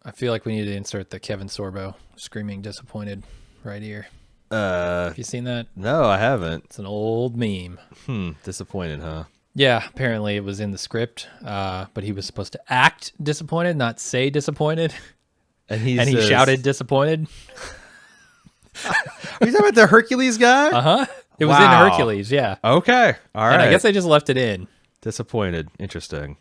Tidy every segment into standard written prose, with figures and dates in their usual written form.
I feel like we need to insert the Kevin Sorbo screaming disappointed right here. Uh, Have you seen that? no, I haven't. It's an old meme. Disappointed, huh? Yeah, apparently it was in the script, but he was supposed to act disappointed, not say disappointed. And And he shouted disappointed. Are you talking about the Hercules guy? Uh-huh. It was in Wow. Hercules, yeah. Okay, all right. And I guess I just left it in. Disappointed. Interesting.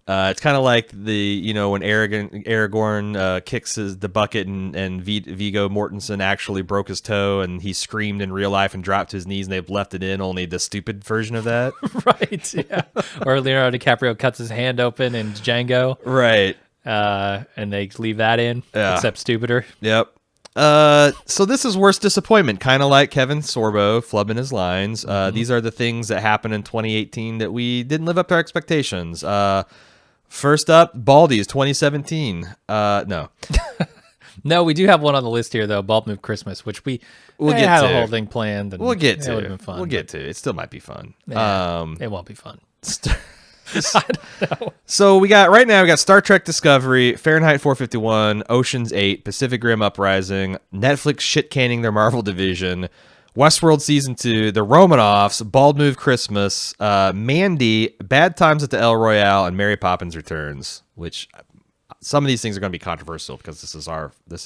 It's kind of like when Aragorn kicks the bucket and Viggo Mortensen actually broke his toe and he screamed in real life and dropped to his knees and they've left it in, only the stupid version of that. Right, yeah. Or Leonardo DiCaprio cuts his hand open in Django. Right. And they leave that in, except stupider. Yep. So this is worst disappointment, kind of like Kevin Sorbo flubbing his lines. These are the things that happened in 2018 that we didn't live up to our expectations. First up, Baldies 2017. No. No, we do have one on the list here, though, Bald Move Christmas, which we'll get had to. a whole thing planned. And We'll get to. It would have been fun. We'll get to. It still might be fun. It won't be fun. I don't know. So we got Star Trek Discovery, Fahrenheit 451, Ocean's 8, Pacific Rim Uprising, Netflix shit canning their Marvel division, Westworld Season 2, The Romanovs, Bald Move Christmas, Mandy, Bad Times at the El Royale, and Mary Poppins Returns, which some of these things are going to be controversial because this is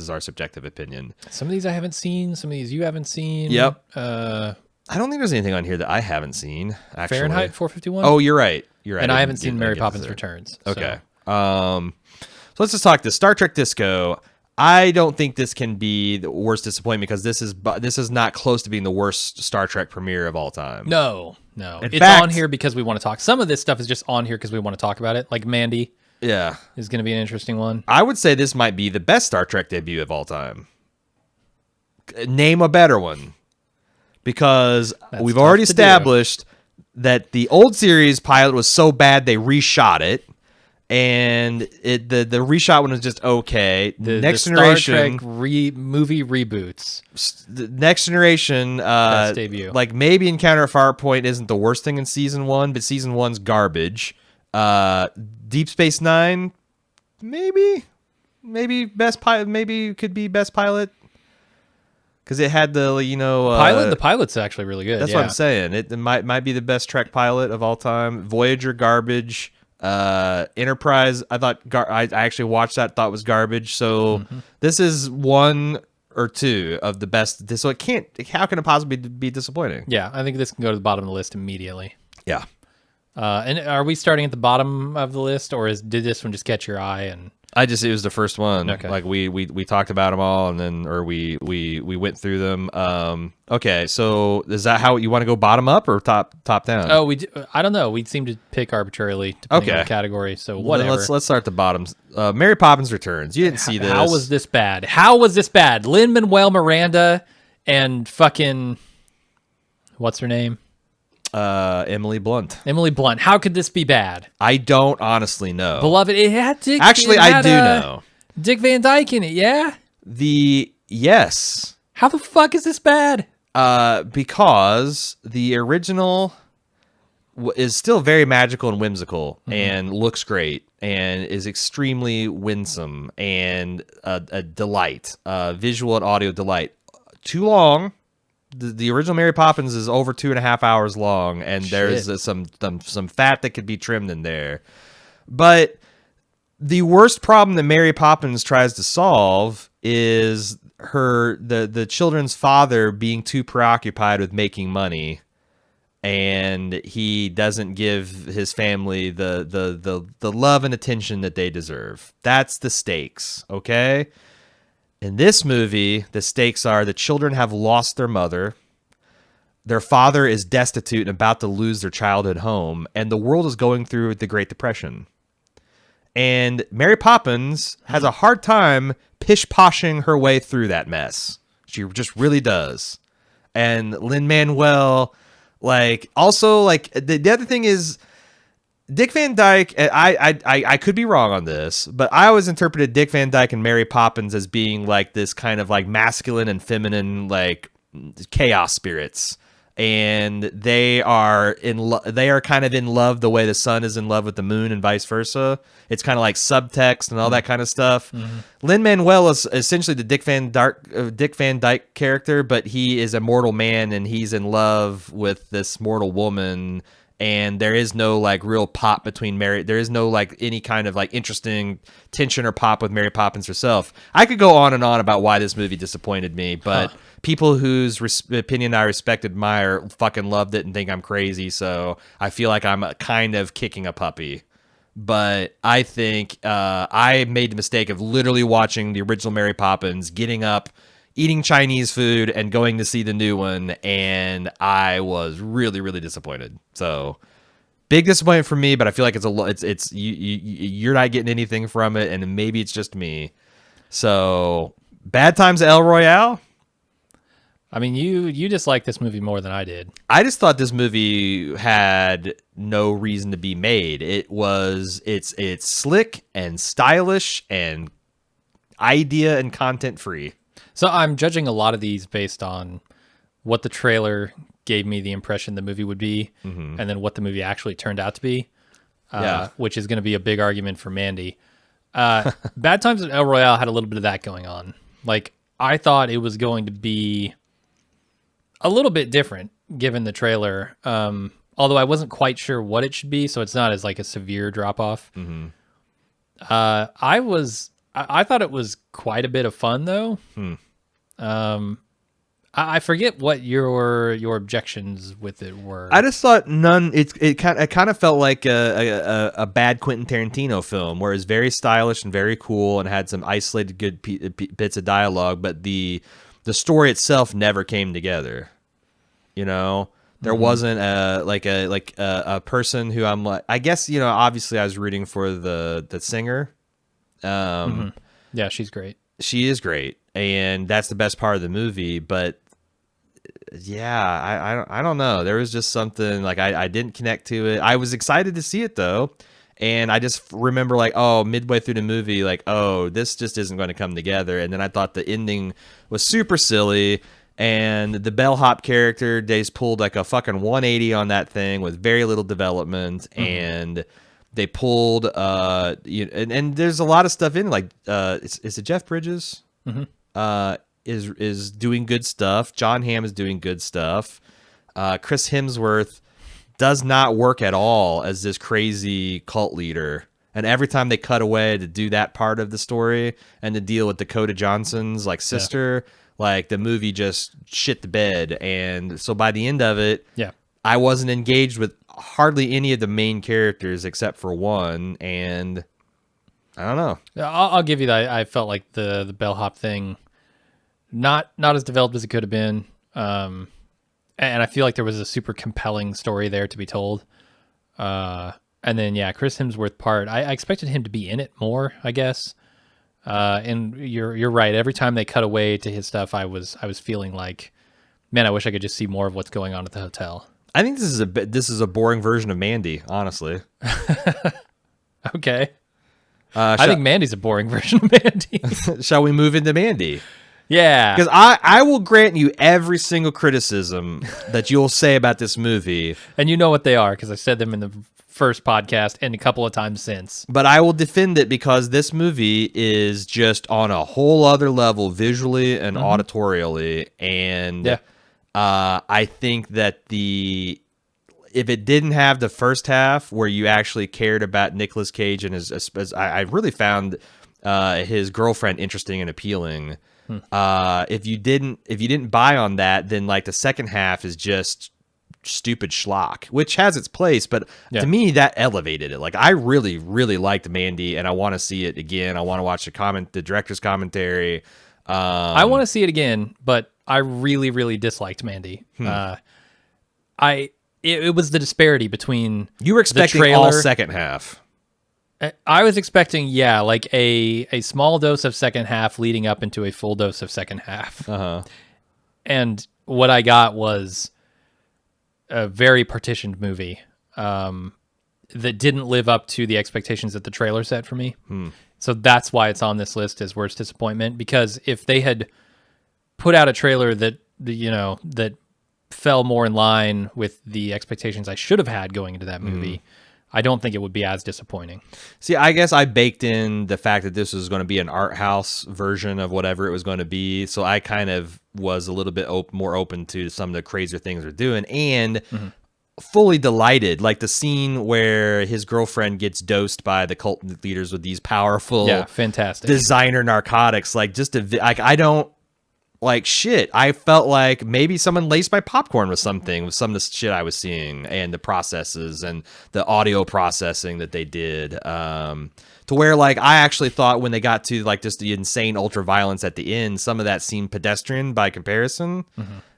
our subjective opinion. Some of these I haven't seen. Some of these you haven't seen. Yep. I don't think there's anything on here that I haven't seen, actually. Fahrenheit 451? Oh, you're right. And I haven't seen Mary Poppins Returns. Okay. So let's just talk this Star Trek Disco. I don't think this can be the worst disappointment because this is not close to being the worst Star Trek premiere of all time. No. In It's fact, on here because we want to talk. Some of this stuff is just on here because we want to talk about it. Like Mandy Yeah. is going to be an interesting one. I would say this might be the best Star Trek debut of all time. Name a better one. Because we've tough already to do. established that the old series pilot was so bad they reshot it. And the reshot one was just okay. The Next Star Generation Trek movie reboots. The Next Generation, Best debut. like maybe Encounter at Farpoint isn't the worst thing in season 1, but season 1's garbage. Deep Space Nine, maybe best pilot, maybe could be best pilot because it had the The pilot's actually really good. That's what I'm saying. It might be the best Trek pilot of all time. Voyager garbage. Enterprise, I thought I actually watched that, thought was garbage. So this is one or two of the best. So it can't. How can it possibly be disappointing? Yeah, I think this can go to the bottom of the list immediately. Yeah. And are we starting at the bottom of the list, or did this one just catch your eye? And It was the first one. Okay. Like we talked about them all, and then we went through them. Okay, so is that how you want to go, bottom up or top down? oh, I don't know. We seem to pick arbitrarily depending on Okay. the category. So Then whatever. let's start at the bottoms. Mary Poppins Returns. You didn't see this. How was this bad? Lin-Manuel Miranda and fucking what's her name? Emily Blunt. Emily Blunt. How could this be bad? I don't honestly know. Beloved, it had Dick. Actually, it I had, do know. Dick Van Dyke in it. Yeah. Yes. How the fuck is this bad? Because the original is still very magical and whimsical and looks great and is extremely winsome and a delight, visual and audio delight. Too long. The original Mary Poppins is over 2.5 hours long, and there's some fat that could be trimmed in there. But the worst problem that Mary Poppins tries to solve is the children's father being too preoccupied with making money, and he doesn't give his family the love and attention that they deserve. That's the stakes, okay? In this movie, the stakes are the children have lost their mother, their father is destitute and about to lose their childhood home, and the world is going through the Great Depression. And Mary Poppins has a hard time pish-poshing her way through that mess. She just really does. And Lin-Manuel, the other thing is, Dick Van Dyke, I could be wrong on this, but I always interpreted Dick Van Dyke and Mary Poppins as being like this kind of like masculine and feminine like chaos spirits. and they are they are kind of in love the way the sun is in love with the moon and vice versa. It's kind of like subtext and all that kind of stuff. Lin-Manuel is essentially the Dick Van Dyke character, but he is a mortal man and he's in love with this mortal woman. And there is no like real pop between Mary. There is no like any kind of like interesting tension or pop with Mary Poppins herself. I could go on and on about why this movie disappointed me, but people whose opinion I respect, admire, fucking loved it and think I'm crazy. So I feel like I'm kind of kicking a puppy. But I think I made the mistake of literally watching the original Mary Poppins, getting up, eating Chinese food, and going to see the new one, and I was really, really disappointed. So big disappointment for me, but I feel like you're not getting anything from it, and maybe it's just me. So Bad Times at El Royale. I mean, you disliked this movie more than I did. I just thought this movie had no reason to be made. It's slick and stylish and idea and content free. So I'm judging a lot of these based on what the trailer gave me the impression the movie would be, and then what the movie actually turned out to be, which is going to be a big argument for Mandy. Bad Times at El Royale had a little bit of that going on. Like, I thought it was going to be a little bit different given the trailer, although I wasn't quite sure what it should be, so it's not as like a severe drop-off. I thought it was quite a bit of fun, though. I forget what your objections with it were. I just thought none. It kind of felt like a bad Quentin Tarantino film, where it's very stylish and very cool, and had some isolated good bits of dialogue, but the story itself never came together. You know, there wasn't a person who I'm like. I guess obviously I was rooting for the singer. Yeah, she's great. She is great, and that's the best part of the movie. But yeah, I don't know. There was just something like I didn't connect to it. I was excited to see it though, and I just remember like, oh, midway through the movie, like, oh, this just isn't going to come together. And then I thought the ending was super silly, and the bellhop character, they pulled like a fucking 180 on that thing with very little development, and they pulled and there's a lot of stuff in it, like is it Jeff Bridges is doing good stuff. John Hamm is doing good stuff. Chris Hemsworth does not work at all as this crazy cult leader, and every time they cut away to do that part of the story and to deal with Dakota Johnson's like sister, like the movie just shit the bed. And so by the end of it, I wasn't engaged with hardly any of the main characters except for one, and I don't know. I'll give you that. I felt like the bellhop thing not as developed as it could have been, and I feel like there was a super compelling story there to be told. And then Chris Hemsworth part, I expected him to be in it more, I guess. And you're right. Every time they cut away to his stuff, I was feeling like, man, I wish I could just see more of what's going on at the hotel. I think this is a boring version of Mandy, honestly. Okay. I think Mandy's a boring version of Mandy. Shall we move into Mandy? Yeah. Because I will grant you every single criticism that you'll say about this movie. And you know what they are, because I said them in the first podcast and a couple of times since. But I will defend it because this movie is just on a whole other level visually and auditorially. And I think that if it didn't have the first half where you actually cared about Nicolas Cage and I really found his girlfriend interesting and appealing. If you didn't buy on that, then like the second half is just stupid schlock, which has its place, but to me that elevated it. Like I really, really liked Mandy, and I want to see it again. I want to watch the director's commentary. I want to see it again, but I really, really disliked Mandy. It was the disparity between you were expecting the trailer, all second half. I was expecting, like a small dose of second half leading up into a full dose of second half. And what I got was a very partitioned movie that didn't live up to the expectations that the trailer set for me. So that's why it's on this list as worst disappointment, because if they had put out a trailer that fell more in line with the expectations I should have had going into that movie, I don't think it would be as disappointing. See, I guess I baked in the fact that this was going to be an art house version of whatever it was going to be. So I kind of was a little bit more open to some of the crazier things they're doing, and fully delighted. Like the scene where his girlfriend gets dosed by the cult leaders with these powerful, fantastic designer narcotics. Like I don't. Like shit, I felt like maybe someone laced my popcorn with something, with some of the shit I was seeing and the processes and the audio processing that they did. To where like I actually thought when they got to like just the insane ultra violence at the end, some of that seemed pedestrian by comparison.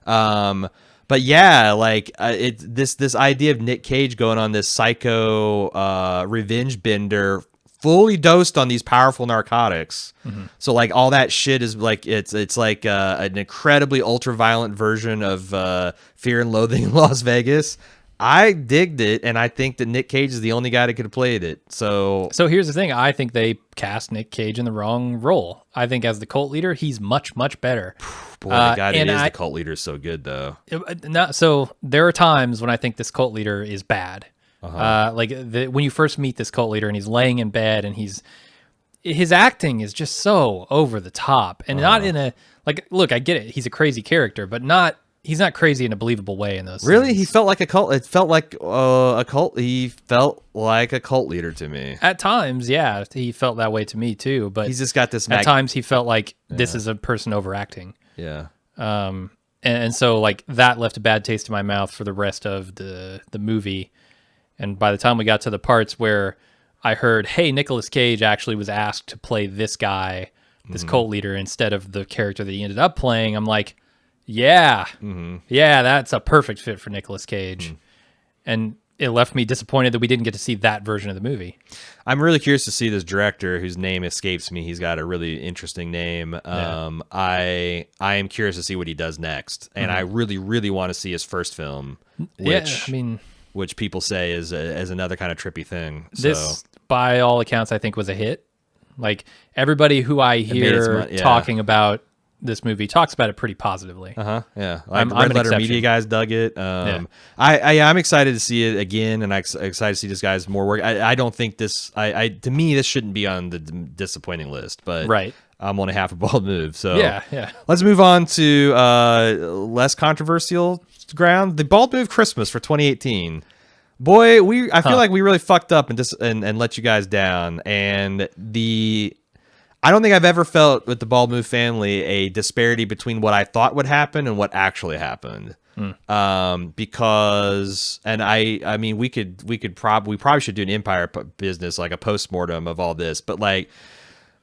But yeah, like this idea of Nick Cage going on this psycho revenge bender, fully dosed on these powerful narcotics. So like all that shit is like it's like an incredibly ultra violent version of Fear and Loathing in Las Vegas. I digged it, and I think that Nick Cage is the only guy that could have played it. So here's the thing: I think they cast Nick Cage in the wrong role. I think as the cult leader, he's much better. Boy, the guy that is the cult leader is so good, though. So there are times when I think this cult leader is bad. When you first meet this cult leader and he's laying in bed and his acting is just so over the top, and not in a look, I get it, he's a crazy character, but he's not crazy in a believable way in those really scenes. He felt like a cult. It felt like a cult. He felt like a cult leader to me at times. Yeah, he felt that way to me too, but he's just got this at times he felt like this is a person overacting. And so like that left a bad taste in my mouth for the rest of the movie. And by the time we got to the parts where I heard, hey, Nicolas Cage actually was asked to play this guy, this cult leader, instead of the character that he ended up playing, I'm like, yeah, that's a perfect fit for Nicolas Cage. And it left me disappointed that we didn't get to see that version of the movie. I'm really curious to see this director whose name escapes me. He's got a really interesting name. I am curious to see what he does next. And I really, really want to see his first film, which people say is another kind of trippy thing. This, by all accounts, I think was a hit. Like everybody who I hear talking about this movie talks about it pretty positively. Yeah, like Red Letter Media guys dug it. I'm excited to see it again, and I'm excited to see this guy's more work. I don't think this. To me, this shouldn't be on the disappointing list, but I'm on a half a bald move. So let's move on to less controversial ground. The bald move Christmas for 2018. Boy, I feel like we really fucked up and let you guys down. And I don't think I've ever felt with the Bald Move family a disparity between what I thought would happen and what actually happened. Because, and I mean, we probably should do an Empire business, like a postmortem of all this, but like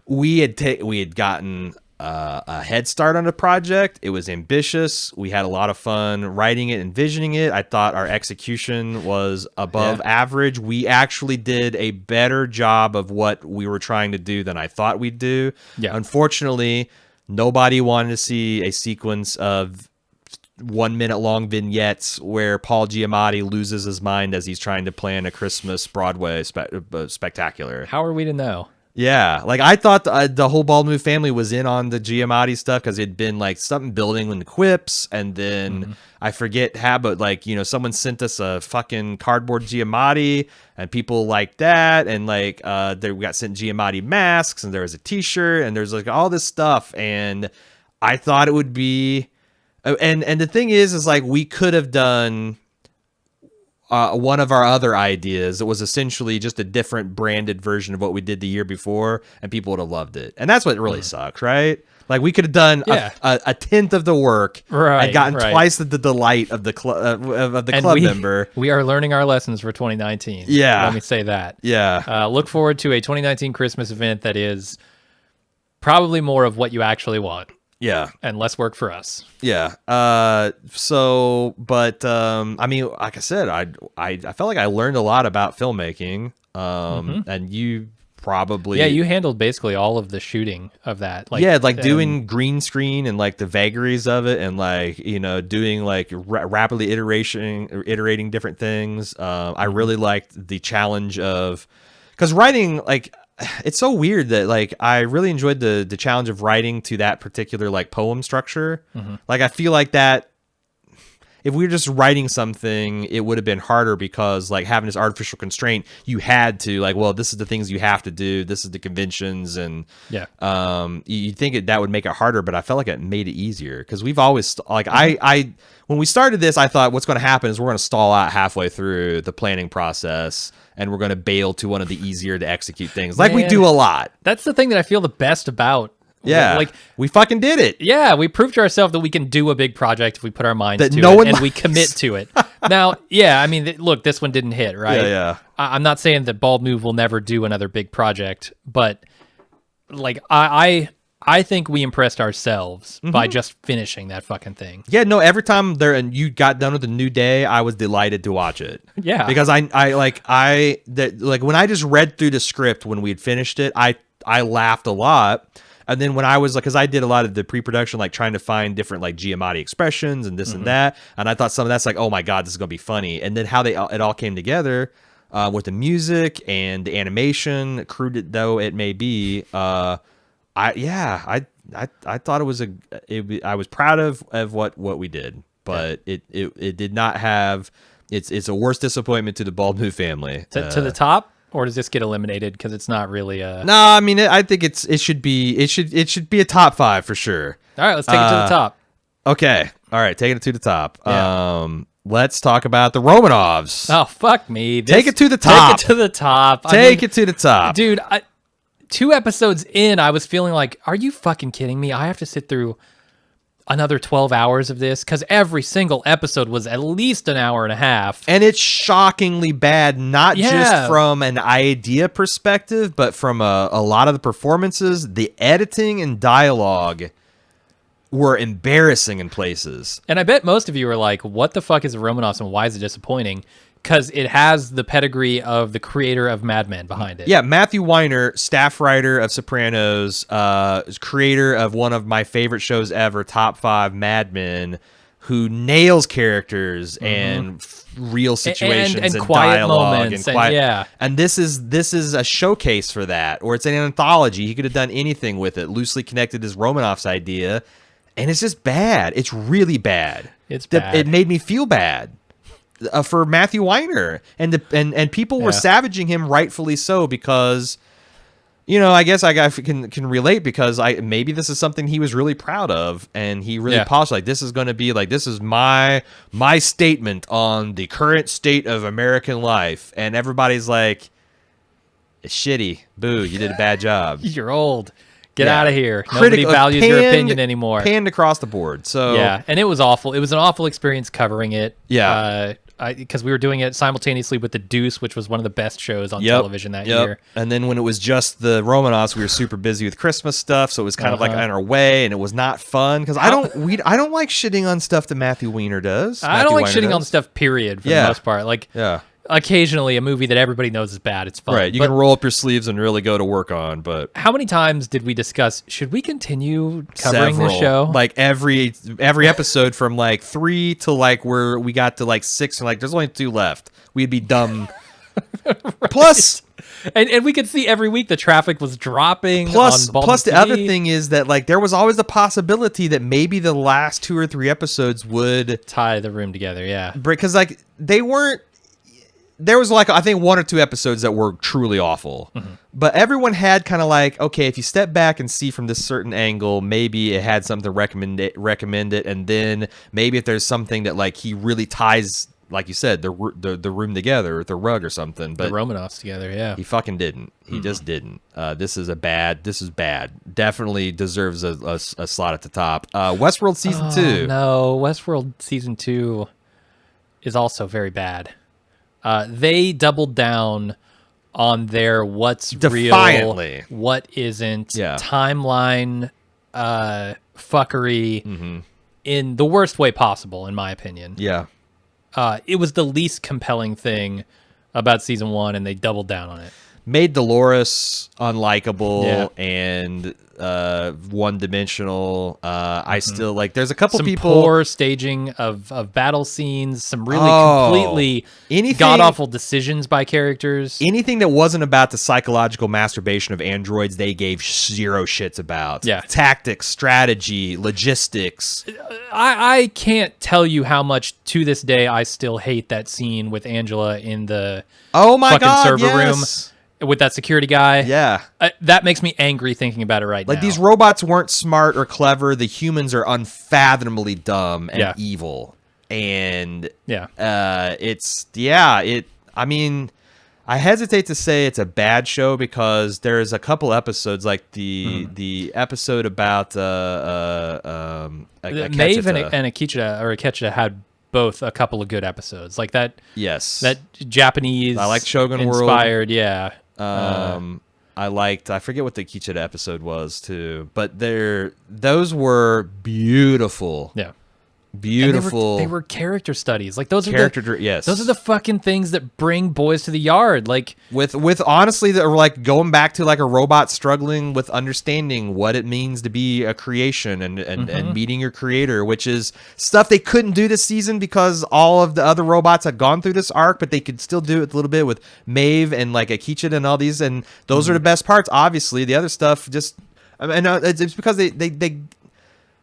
we had gotten a head start on the project. It was ambitious. We had a lot of fun writing it, envisioning it. I thought our execution was above average. We actually did a better job of what we were trying to do than I thought we'd do. Unfortunately, nobody wanted to see a sequence of 1 minute long vignettes where Paul Giamatti loses his mind as he's trying to plan a Christmas Broadway spectacular. How are we to know? Yeah, like I thought the whole Bald Move family was in on the Giamatti stuff because it'd been like something building in the quips, and then I forget how, but like, you know, someone sent us a fucking cardboard Giamatti, and people like that, and like we got sent Giamatti masks, and there was a T-shirt, and there's like all this stuff, and I thought it would be, and the thing is like we could have done. One of our other ideas that was essentially just a different branded version of what we did the year before, and people would have loved it. And that's what really sucks, right? Like we could have done a tenth of the work and gotten twice the delight of the club member. We are learning our lessons for 2019. Yeah, let me say that. Yeah, look forward to a 2019 Christmas event that is probably more of what you actually want. Yeah. And less work for us. Yeah. I mean, like I said, I felt like I learned a lot about filmmaking. And you probably... Yeah, you handled basically all of the shooting of that. Doing green screen and like the vagaries of it, and like, you know, doing like rapidly iterating different things. I really liked the challenge of... Because writing, like... It's so weird that like I really enjoyed the challenge of writing to that particular like poem structure. Like I feel like that if we were just writing something, it would have been harder because like having this artificial constraint, you had to like, well, this is the things you have to do. This is the conventions. And you'd think that would make it harder, but I felt like it made it easier because we've always like, when we started this, I thought what's going to happen is we're going to stall out halfway through the planning process and we're going to bail to one of the easier to execute things like we do a lot. That's the thing that I feel the best about. Yeah, like we fucking did it. Yeah, we proved to ourselves that we can do a big project if we put our minds to it and we commit to it. Now, I mean, look, this one didn't hit, right? Yeah. I'm not saying that Bald Move will never do another big project, but like I think we impressed ourselves by just finishing that fucking thing. Yeah, no, every time you got done with a new day, I was delighted to watch it. Yeah. Because when I just read through the script when we'd finished it, I laughed a lot. And then when I was like, because I did a lot of the pre-production, like trying to find different like Giamatti expressions and this and that, and I thought some of that's like, oh my god, this is gonna be funny. And then how it all came together with the music and the animation, crude though it may be, I thought it was I was proud of what we did, but it did not have. It's a worse disappointment to the Bald Move family. To the top. Or does this get eliminated because it's not really a? No, I mean I think it should be a top 5 for sure. All right, let's take it to the top. Okay, all right, taking it to the top. Yeah. Let's talk about the Romanovs. Oh fuck me! Take it to the top. Take it to the top. Take it to the top, dude. 2 episodes in, I was feeling like, are you fucking kidding me? I have to sit through another 12 hours of this because every single episode was at least an hour and a half. And it's shockingly bad, not just from an idea perspective, but from a lot of the performances. The editing and dialogue were embarrassing in places. And I bet most of you are like, what the fuck is the Romanovs and why is it disappointing? Because it has the pedigree of the creator of Mad Men behind it. Yeah, Matthew Weiner, staff writer of Sopranos, is creator of one of my favorite shows ever, Top 5 Mad Men, who nails characters and real situations and quiet dialogue moments and quiet. And this is a showcase for that, or it's an anthology. He could have done anything with it. Loosely connected as Romanov's idea, and it's just bad. It's really bad. It's bad. It made me feel bad. For Matthew Weiner, and people were savaging him, rightfully so, because I guess I can relate because maybe this is something he was really proud of and he really polished. Like this is going to be like this is my statement on the current state of American life, and everybody's like, it's shitty, boo, you did a bad job, you're old. Get out of here. Nobody values your opinion anymore. Panned across the board. So and it was awful. It was an awful experience covering it. Yeah. Because we were doing it simultaneously with The Deuce, which was one of the best shows on television that year. And then when it was just the Romanovs, we were super busy with Christmas stuff, so it was kind of like on our way, and it was not fun because I don't like shitting on stuff that Matthew Weiner does. I don't like shitting on stuff. Period. For the most part, like occasionally a movie that everybody knows is bad, it's fun. Right, you can roll up your sleeves and really go to work on. But how many times did we discuss, should we continue covering the show? Like every episode from like 3 to like where we got to like 6 and like there's only 2 left. We'd be dumb. Right. Plus and we could see every week the traffic was dropping. Plus the other thing is that like there was always the possibility that maybe the last 2 or 3 episodes would tie the room together. Yeah, because like they weren't. There was like, I think 1 or 2 episodes that were truly awful, but everyone had kind of like, okay, if you step back and see from this certain angle, maybe it had something to recommend it. And then maybe if there's something that like he really ties, like you said, the room together, or the rug or something, but the Romanovs together. Yeah, he fucking didn't. He just didn't. This is bad. Definitely deserves a slot at the top. Westworld season 2. No, Westworld season 2 is also very bad. They doubled down on their what's defiantly real, what isn't, timeline fuckery in the worst way possible, in my opinion. Yeah. It was the least compelling thing about season 1, and they doubled down on it. made Dolores unlikable Yeah. and one-dimensional. I still like. There's a couple Some people poor staging of battle scenes. Some really completely anything- god awful decisions by characters. Anything that wasn't about the psychological masturbation of androids, they gave zero shits about. Yeah. Tactics, strategy, logistics. I can't tell you how much to this day I still hate that scene with Angela in the Oh my fucking god! server Yes. room with that security guy. Yeah. That makes me angry thinking about it right now. Like, these robots weren't smart or clever. The humans are unfathomably dumb and evil. And I mean, I hesitate to say it's a bad show because there's a couple episodes, like the episode about Maeve and Akecheta had both a couple of good episodes. Like that. Yes. That Japanese. I like Shogun World. Inspired, yeah. I forget what the Akecheta episode was too, but those were beautiful. Yeah. Beautiful. They were character studies. Like those yes. Those are the fucking things that bring boys to the yard. Like with honestly, that were like going back to like a robot struggling with understanding what it means to be a creation and meeting your creator, which is stuff they couldn't do this season because all of the other robots had gone through this arc, but they could still do it a little bit with Maeve and like Akecheta and all these, and those are the best parts. Obviously, the other stuff just, I know it's because they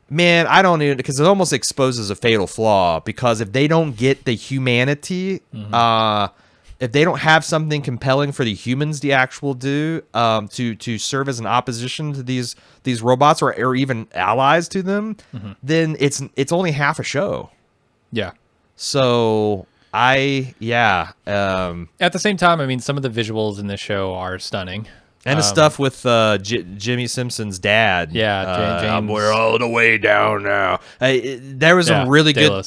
man, I don't even, because it almost exposes a fatal flaw, because if they don't get the humanity, if they don't have something compelling for the humans to actual do, to serve as an opposition to these robots or even allies to them, then it's only half a show. Yeah. So at the same time, I mean, some of the visuals in this show are stunning. And the stuff with Jimmy Simpson's dad. Yeah, James. We're all the way down now. There was some really good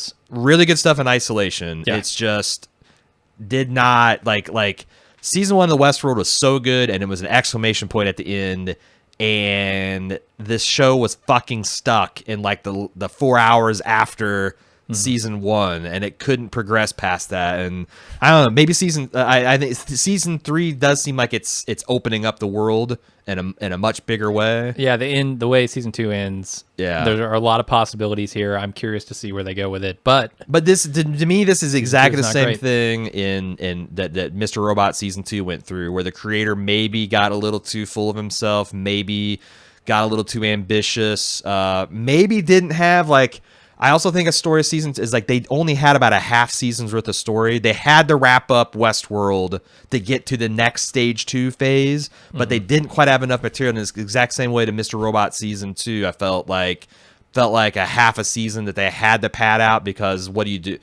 stuff in isolation. Yeah. It's just did not like season 1 of the Westworld was so good, and it was an exclamation point at the end. And this show was fucking stuck in like the 4 hours after season 1, and it couldn't progress past that. And I don't know, maybe I think season 3 does seem like it's opening up the world in a much bigger way. Yeah, the way season 2 ends. Yeah, there are a lot of possibilities here. I'm curious to see where they go with it. But this to me, this is exactly the same thing in that Mr. Robot season 2 went through, where the creator maybe got a little too full of himself, maybe got a little too ambitious, maybe didn't have like. I also think a story season is like they only had about a half season's worth of story. They had to wrap up Westworld to get to the next stage 2 phase, but they didn't quite have enough material. In the exact same way to Mr. Robot season 2, I felt like a half a season that they had to pad out, because what do you do?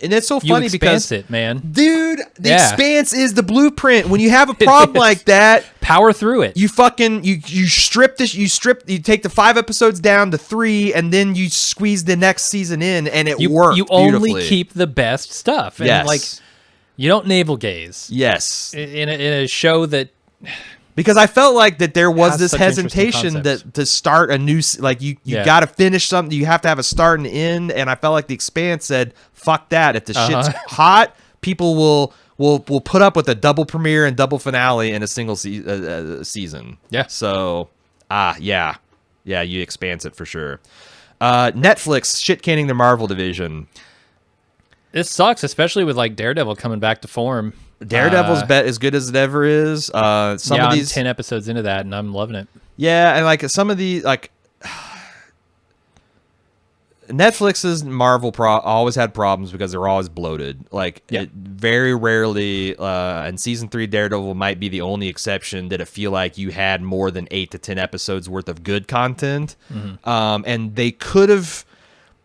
And it's so funny because it, man. Dude, the Expanse is the blueprint. When you have a problem like that, power through it. You fucking you take the 5 episodes down to 3, and then you squeeze the next season in, and it works. You only keep the best stuff. And like, you don't navel gaze. Yes. In a show that, because I felt like that there was this hesitation to start a new, like you got to finish something. You have to have a start and end. And I felt like the Expanse said, "Fuck that! If the shit's hot, people will put up with a double premiere and double finale in a single season." Yeah. So, you Expanse it for sure. Netflix shit canning the Marvel division. This sucks, especially with like Daredevil coming back to form. Daredevil's as good as it ever is. I'm 10 episodes into that, and I'm loving it. Yeah, and like some of the like Netflix's Marvel always had problems because they're always bloated. Like very rarely, and season 3 Daredevil might be the only exception, did it feel like you had more than 8 to 10 episodes worth of good content. And they could have.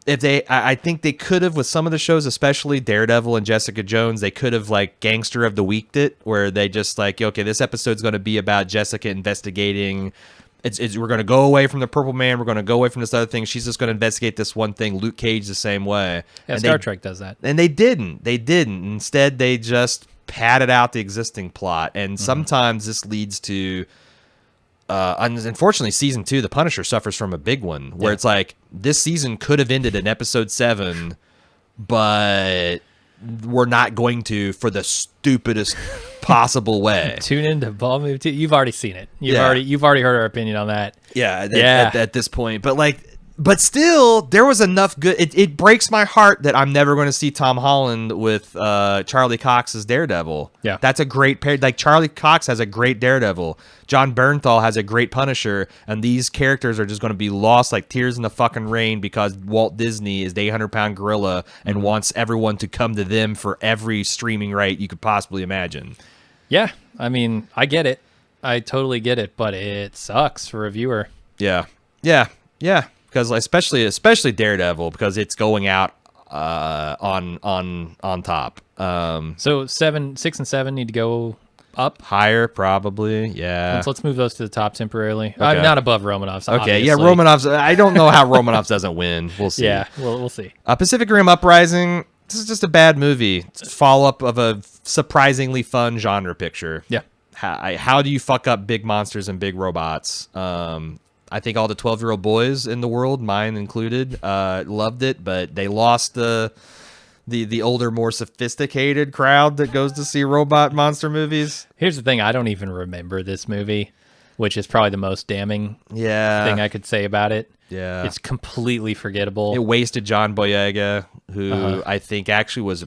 I think they could have with some of the shows, especially Daredevil and Jessica Jones, they could have like Gangster of the Weeked it, where they just like, okay, this episode's going to be about Jessica investigating. We're going to go away from the Purple Man. We're going to go away from this other thing. She's just going to investigate this one thing. Luke Cage the same way. Yeah, Star Trek does that. And they didn't. Instead, they just padded out the existing plot. And sometimes this leads to... unfortunately, season 2, The Punisher suffers from a big one, where it's like this season could have ended in episode 7, but we're not going to for the stupidest possible way. Tune into Ball Movie 2. You've already seen it. You've already heard our opinion on that. Yeah, at this point. But still, there was enough good. It breaks my heart that I'm never going to see Tom Holland with Charlie Cox's Daredevil. Yeah, that's a great pair. Like Charlie Cox has a great Daredevil. John Bernthal has a great Punisher, and these characters are just going to be lost like tears in the fucking rain because Walt Disney is the 800-pound gorilla and wants everyone to come to them for every streaming right you could possibly imagine. Yeah, I mean, I get it. I totally get it, but it sucks for a viewer. Yeah. Because especially Daredevil, because it's going out on top. So 6 and 7 need to go up higher, probably. Yeah. Let's move those to the top temporarily. Okay. I'm not above Romanovs. Okay. Obviously. Yeah. Romanovs. I don't know how Romanovs doesn't win. We'll see. Yeah. We'll see. Pacific Rim Uprising. This is just a bad movie. It's a follow-up of a surprisingly fun genre picture. Yeah. How do you fuck up big monsters and big robots? I think all the 12-year-old boys in the world, mine included, loved it, but they lost the older, more sophisticated crowd that goes to see robot monster movies. Here's the thing. I don't even remember this movie, which is probably the most damning thing I could say about it. Yeah. It's completely forgettable. It wasted John Boyega, who I think actually was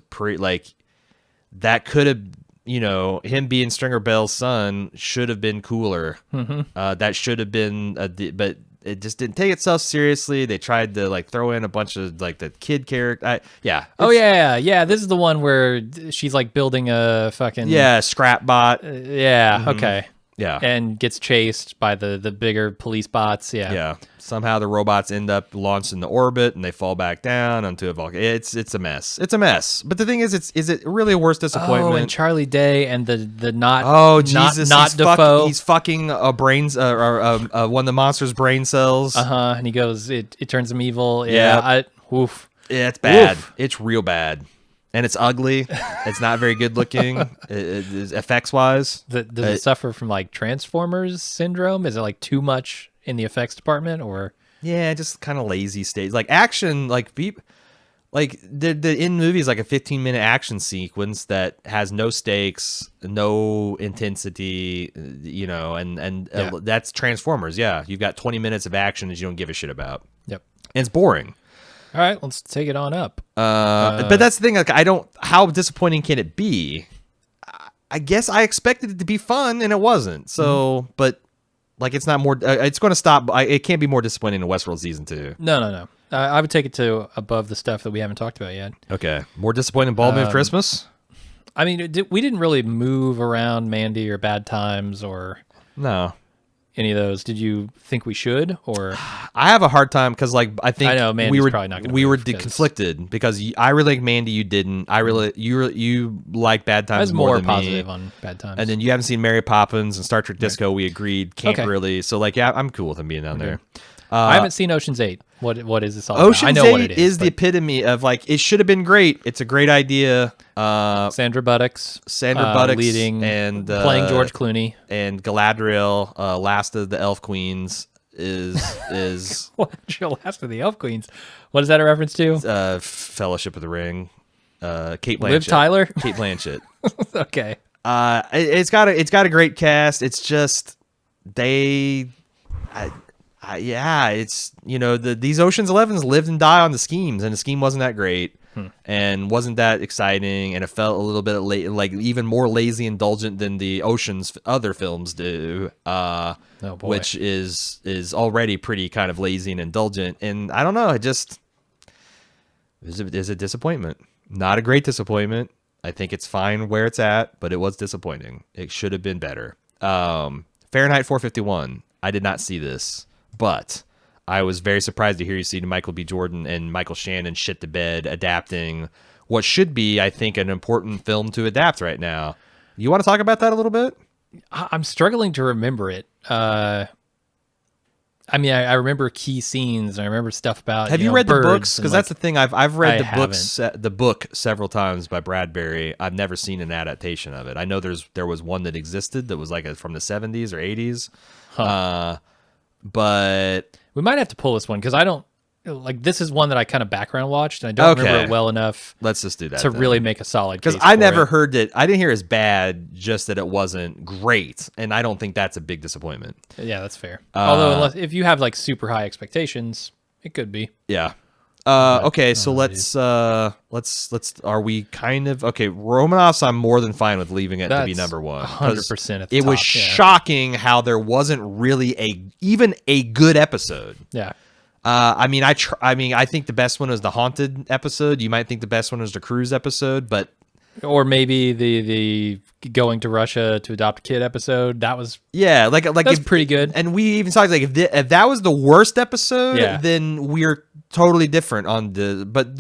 that could have, him being Stringer Bell's son should have been cooler. Mm-hmm. That should have been, but it just didn't take itself seriously. They tried to throw in a bunch of the kid character. Yeah. This is the one where she's building a fucking scrap bot. Mm-hmm. Okay. Yeah. And gets chased by the bigger police bots. Yeah. Yeah. Somehow the robots end up launched into orbit and they fall back down onto a volcano. It's a mess. It's a mess. But the thing is it really a worse disappointment? Oh, and Charlie Day and the not Jesus, not Defoe. He's fucking one of the monster's brain cells. And he goes, it turns him evil. Yeah. Oof. Yeah, it's bad. Oof. It's real bad. And it's ugly. It's not very good looking effects wise. Does it suffer from Transformers syndrome? Is it too much in the effects department, or just kind of lazy stage action, the in movies a 15-minute action sequence that has no stakes, no intensity, and that's Transformers. Yeah, you've got 20 minutes of action that you don't give a shit about. Yep, and it's boring. All right, let's take it on up. But that's the thing. How disappointing can it be? I guess I expected it to be fun, and it wasn't. So, but it's not more. It's going to stop. It can't be more disappointing than Westworld season 2. No. I would take it to above the stuff that we haven't talked about yet. Okay, more disappointing than Bald Move Christmas. I mean, we didn't really move around Mandy or Bad Times or any of those. Did you think we should? Or I have a hard time because I think I know Mandy's probably not we were conflicted because I really like Mandy, you didn't. I really you like Bad Times more than positive me. On Bad Times, and then you haven't seen Mary Poppins and Star Trek Disco. We agreed can't really. So I'm cool with him being down there. I haven't seen Ocean's 8. What is this all Ocean's about? I know 8 what it is the epitome of it should have been great. It's a great idea. Sandra Buttocks leading and playing George Clooney, and Galadriel, last of the Elf Queens, is last of the Elf Queens. What is that a reference to? Fellowship of the Ring. Kate Blanchett. Liv Tyler. Kate Blanchett. Okay. It's got a great cast. It's just these Ocean's 11s lived and die on the schemes, and the scheme wasn't that great and wasn't that exciting, and it felt a little bit even more lazy indulgent than the Ocean's other films do, which is already pretty kind of lazy and indulgent. And I don't know, it just is a disappointment. Not a great disappointment. I think it's fine where it's at, but it was disappointing. It should have been better. Fahrenheit 451. I did not see this, but I was very surprised to hear you see Michael B. Jordan and Michael Shannon shit the bed adapting what should be, I think, an important film to adapt right now. You want to talk about that a little bit? I'm struggling to remember it. I remember key scenes. I remember stuff about. Have you read the books? Because that's the thing. I've read the book several times by Bradbury. I've never seen an adaptation of it. I know there was one that existed that was from the 70s or 80s. But we might have to pull this one because I don't like this is one that I kind of background watched, and I don't remember it well enough. Let's just do that to really make a solid case. Because I never heard it. I didn't hear it as bad, just that it wasn't great, and I don't think that's a big disappointment. Yeah, that's fair. Although if you have like super high expectations, it could be. Yeah. Okay, so let's are we kind of okay, Romanovs I'm more than fine with leaving it to be number 1. 100% at the it top, was shocking how there wasn't really even a good episode. Yeah. I mean I think the best one is the haunted episode. You might think the best one is the cruise episode, but or maybe the going to Russia to adopt a kid episode. That was that's pretty good. And we even talked like if that was the worst episode, then we're totally different on the. But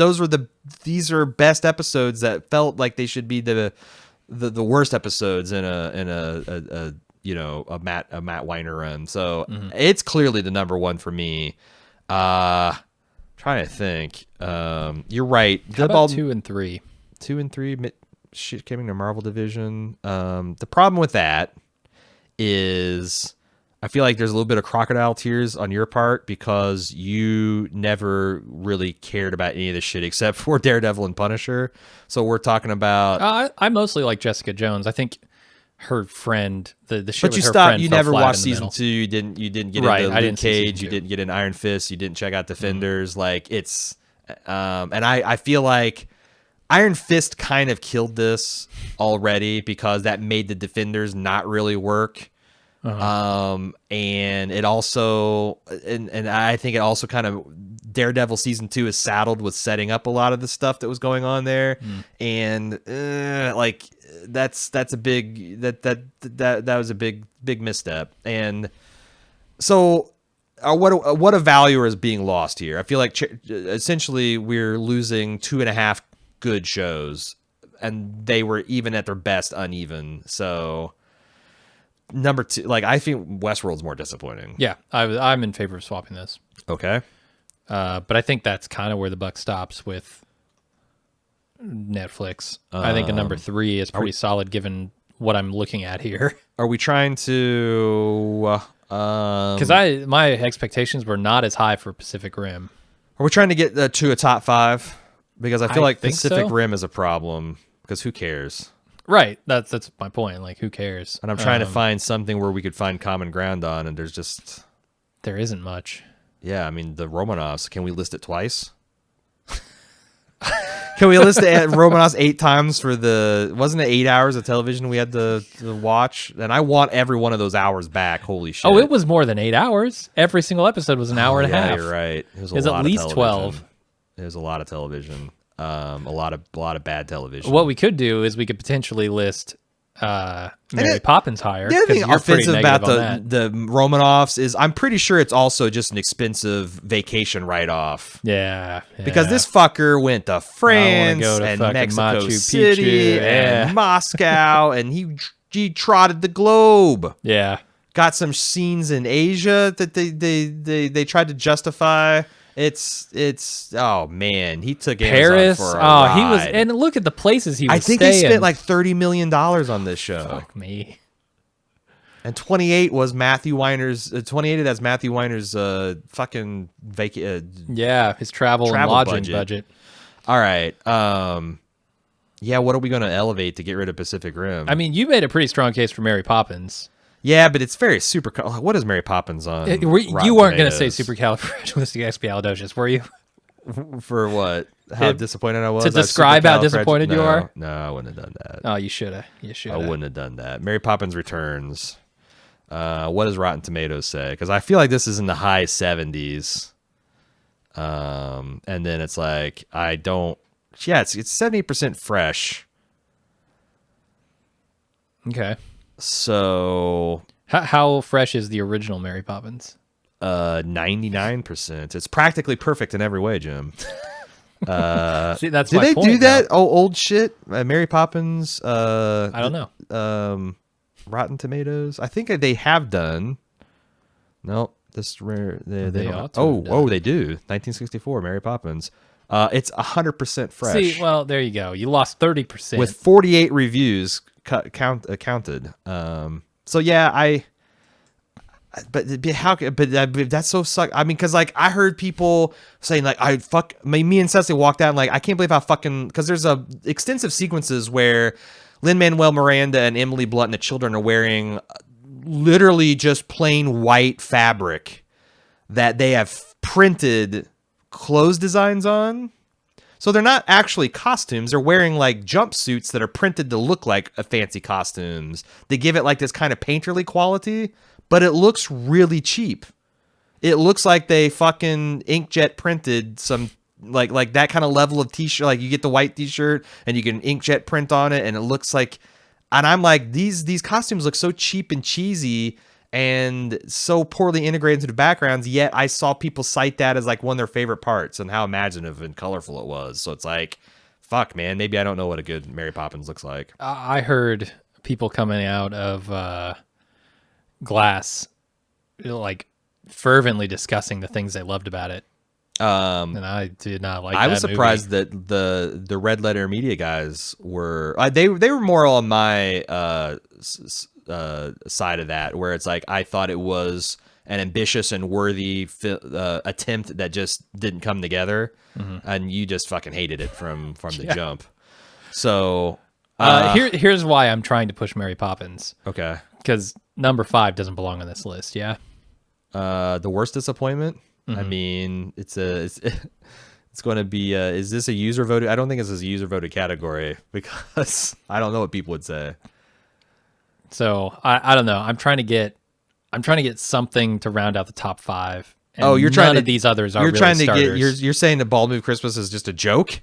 these are best episodes that felt like they should be the worst episodes in a Matt Weiner run. So it's clearly the number 1 for me. Trying to think. You're right. How about 2 and 3? 2 and 3 shit coming to Marvel Division. The problem with that is I feel like there's a little bit of crocodile tears on your part because you never really cared about any of this shit except for Daredevil and Punisher. So we're talking about I mostly like Jessica Jones. I think her friend the shit but with you her stopped. friend You fell never flat watched in the season middle. 2. You didn't get Right, into I Luke didn't see Cage. season You 2. didn't get in Iron Fist. You didn't check out Defenders. Like it's and I feel like Iron Fist kind of killed this already because that made the Defenders not really work. And it also and I think it also kind of Daredevil season 2 is saddled with setting up a lot of the stuff that was going on there, and like that's a big that was a big misstep. And so what a value is being lost here. I feel like essentially we're losing 2.5 good shows, and they were even at their best uneven. So number 2, like I think Westworld's more disappointing. Yeah, I'm in favor of swapping this. Okay. But I think that's kind of where the buck stops with Netflix. I think a number 3 is pretty solid given what I'm looking at here. Are we trying to because my expectations were not as high for Pacific Rim. Are we trying to get to a top 5? Because I feel like Pacific so. Rim is a problem because who cares? Right. That's my point. Like, who cares? And I'm trying to find something where we could find common ground on, and there isn't much. Yeah, I mean, the Romanovs. Can we list it twice? Can we list it Romanovs 8 times for wasn't it 8 hours of television we had to watch? And I want every one of those hours back. Holy shit. Oh, it was more than 8 hours. Every single episode was an hour and a half. You're right. It was at least 12. It was a lot of television. A lot of bad television. What we could do is we could potentially list Mary Poppins higher. The other thing offensive about the Romanovs is I'm pretty sure it's also just an expensive vacation write-off. Yeah. Because this fucker went to France and Mexico Machu City Picchu, and Moscow, and he trotted the globe. Yeah. Got some scenes in Asia that they tried to justify. It's oh man, he took Paris. Amazon for a ride. He was, and look at the places he was. I think staying. he spent like $30 million on this show. Fuck me. And 28 was Matthew Weiner's. 28 that's Matthew Weiner's fucking his travel and lodging budget. All right. Yeah. What are we going to elevate to get rid of Pacific Rim? I mean, you made a pretty strong case for Mary Poppins. Yeah, but it's very super. What is Mary Poppins on? You weren't going to say supercalifragilisticexpialidocious, were you? For what? How disappointed I was? To describe how disappointed you are? No, I wouldn't have done that. Oh, you should have. I wouldn't have done that. Mary Poppins Returns. What does Rotten Tomatoes say? Because I feel like this is in the high 70s. And then it's like, I don't... Yeah, it's 70% fresh. Okay. So... How fresh is the original Mary Poppins? 99%. It's practically perfect in every way, Jim. See, that's did my they point do that? now. Oh, old shit. Mary Poppins. I don't know. Rotten Tomatoes. I think they have done. No, this rare. They ought don't. to have done. They do. 1964. Mary Poppins. It's 100% fresh. See, well, there you go. You lost 30% with 48 reviews counted. So yeah, But that's so suck. I mean, because like I heard people saying like me and Cecily walked out and like I can't believe how fucking, because there's extensive sequences where Lin-Manuel Miranda and Emily Blunt and the children are wearing literally just plain white fabric that they have printed clothes designs on. So they're not actually costumes. They're wearing like jumpsuits that are printed to look like a fancy costumes. They give it like this kind of painterly quality, but it looks really cheap. It looks like they fucking inkjet printed some like that kind of level of t-shirt. Like you get the white t-shirt and you get an inkjet print on it, and it looks like. And I'm like, these costumes look so cheap and cheesy and so poorly integrated into the backgrounds. Yet I saw people cite that as like one of their favorite parts and how imaginative and colorful it was. So it's like, fuck, man. Maybe I don't know what a good Mary Poppins looks like. I heard people coming out of Glass like fervently discussing the things they loved about it. And I did not like. I was surprised that the Red Letter Media guys were they were more on my side of that, where it's like I thought it was an ambitious and worthy attempt that just didn't come together, and you just fucking hated it from the jump. So here's why I'm trying to push Mary Poppins. Okay, because number 5 doesn't belong on this list. Yeah, the worst disappointment. I mean, it's going to be. Is this a user voted? I don't think this is a user voted category because I don't know what people would say. So I don't know. I'm trying to get something to round out the top 5. And you're trying none to. of these others are. You're really trying to starters. get. You're saying the Bald Move Christmas is just a joke.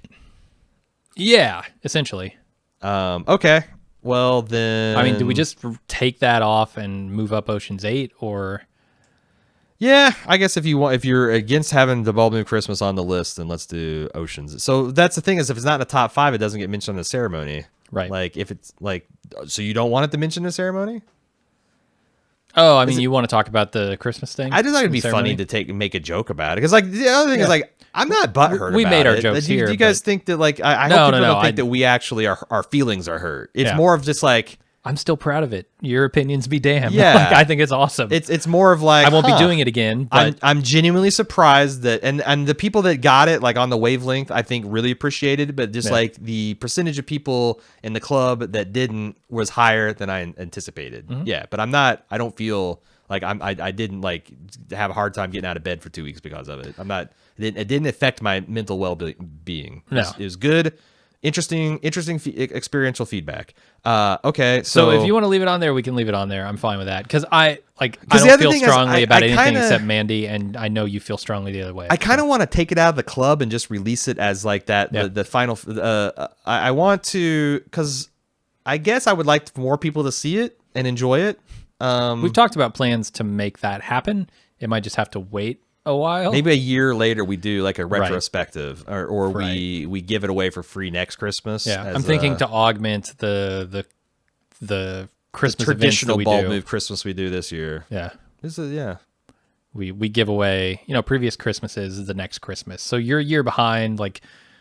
Yeah, essentially. Okay. Well then. I mean, do we just take that off and move up Ocean's 8, or? Yeah, I guess if you're against having the Bald Move Christmas on the list, then let's do Oceans. So that's the thing, is if it's not in the top 5, it doesn't get mentioned in the ceremony. Right. Like if it's like, so you don't want it to mention the ceremony? Oh, I mean, you want to talk about the Christmas thing? I just thought it'd be funny to make a joke about it, because like the other thing is like I'm not butthurt. We about made our it. jokes do, here. Do you guys think that like I hope people don't think that we actually our feelings are hurt? It's more of just like. I'm still proud of it. Your opinions be damned. Yeah, like, I think it's awesome. It's more of like I won't be doing it again. But I'm genuinely surprised that and the people that got it like on the wavelength, I think really appreciated it, but just like the percentage of people in the club that didn't was higher than I anticipated. Yeah, but I don't feel like I didn't like have a hard time getting out of bed for 2 weeks because of it. It didn't affect my mental well-being. No. It was good. Interesting experiential feedback. Okay, so if you want to leave it on there, we can leave it on there. I'm fine with that, because I don't feel strongly about anything except Mandy, and I know you feel strongly the other way. I kind of want to take it out of the club and just release it as like that. The final. I want to, because I guess I would like for more people to see it and enjoy it. We've talked about plans to make that happen. It might just have to wait a while. Maybe a year later we do like a retrospective, or we give it away for free next Christmas. Yeah, I'm thinking to augment the Christmas traditional events that Bald Move Christmas we do this year. Yeah, we give away, previous Christmases is the next Christmas, so you're a year behind. Like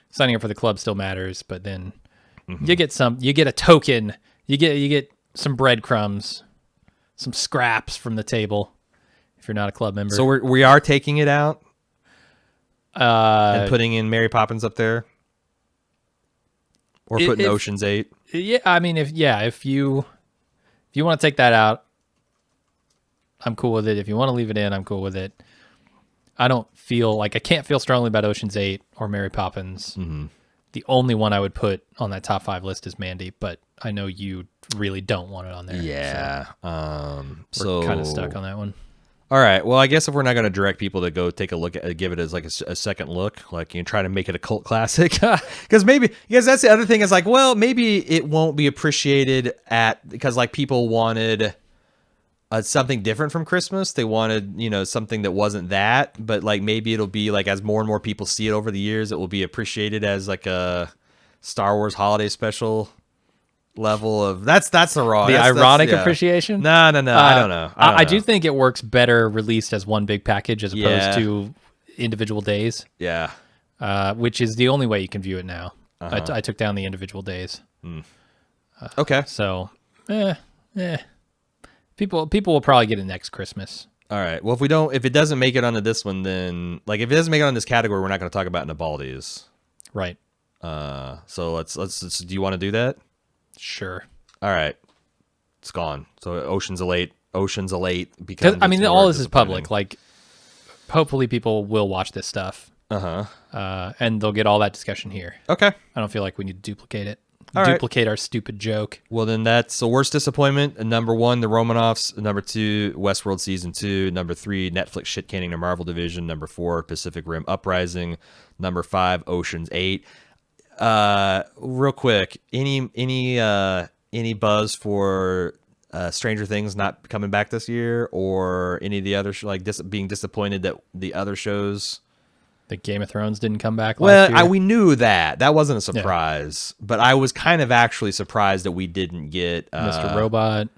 signing up for the club still matters, but then you get a token, you get some breadcrumbs, some scraps from the table. If you're not a club member. So we are taking it out and putting in Mary Poppins up there, or putting Ocean's 8. Yeah, I mean, if you want to take that out, I'm cool with it. If you want to leave it in, I'm cool with it. I can't feel strongly about Ocean's 8 or Mary Poppins. The only one I would put on that top 5 list is Mandy, but I know you really don't want it on there. Yeah. So we're kind of stuck on that one. All right. Well, I guess if we're not going to direct people to go take a look at give it as like a second look, like try to make it a cult classic, because that's the other thing is like, well, maybe it won't be appreciated because like people wanted something different from Christmas. They wanted, something that wasn't that, but like maybe it'll be like as more and more people see it over the years, it will be appreciated as like a Star Wars holiday special level of that's the raw ironic appreciation. No, I don't know. I do think it works better released as one big package as opposed to individual days. Yeah, which is the only way you can view it now. I took down the individual days. Okay, so people will probably get it next Christmas. All right. Well, if it doesn't make it onto this one, then like if it doesn't make it on this category, we're not going to talk about it in the Baldies. Right. So let's. Do you want to do that? Sure. All right. It's gone. So Ocean's Elite because I mean, all this is public. Like, hopefully, people will watch this stuff. And they'll get all that discussion here. Okay. I don't feel like we need to duplicate it. All Duplicate our stupid joke. Well, then that's the worst disappointment. Number 1, the Romanovs. Number 2, Westworld Season 2. Number 3, Netflix shit canning the Marvel division. Number 4, Pacific Rim Uprising. Number 5, Ocean's 8. Real quick, any buzz for Stranger Things not coming back this year, or any of the other being disappointed that the other shows? The Game of Thrones didn't come back last year. We knew that wasn't a surprise, but I was kind of actually surprised that we didn't get Mr. Robot.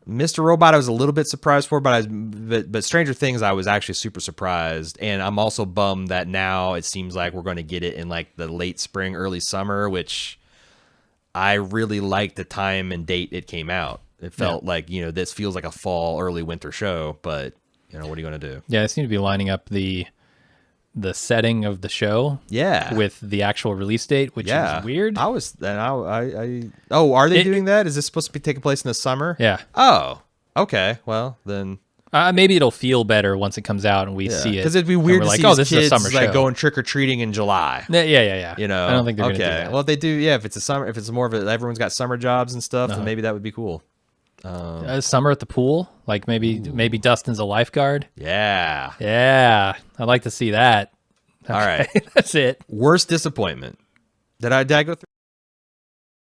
Mr. Robot, I was a little bit surprised for, but Stranger Things, I was actually super surprised, and I'm also bummed that now it seems like we're going to get it in like the late spring, early summer, which I really liked the time and date it came out. It felt like this feels like a fall, early winter show, but what are you going to do? Yeah, they seem to be lining up the setting of the show with the actual release date, which is weird. Are they doing that? Is this supposed to be taking place in the summer? Yeah. Oh, okay. Well, then maybe it'll feel better once it comes out and we see it. Because it'd be weird to see this kids is a summer show. going trick-or-treating in July. Yeah. I don't think they're going to do that. Well, if they do, if it's a summer, if it's more of everyone's got summer jobs and stuff, then maybe that would be cool. Summer at the pool, like maybe Dustin's a lifeguard. Yeah, I'd like to see that. All right, that's it. Worst disappointment. Did I go through?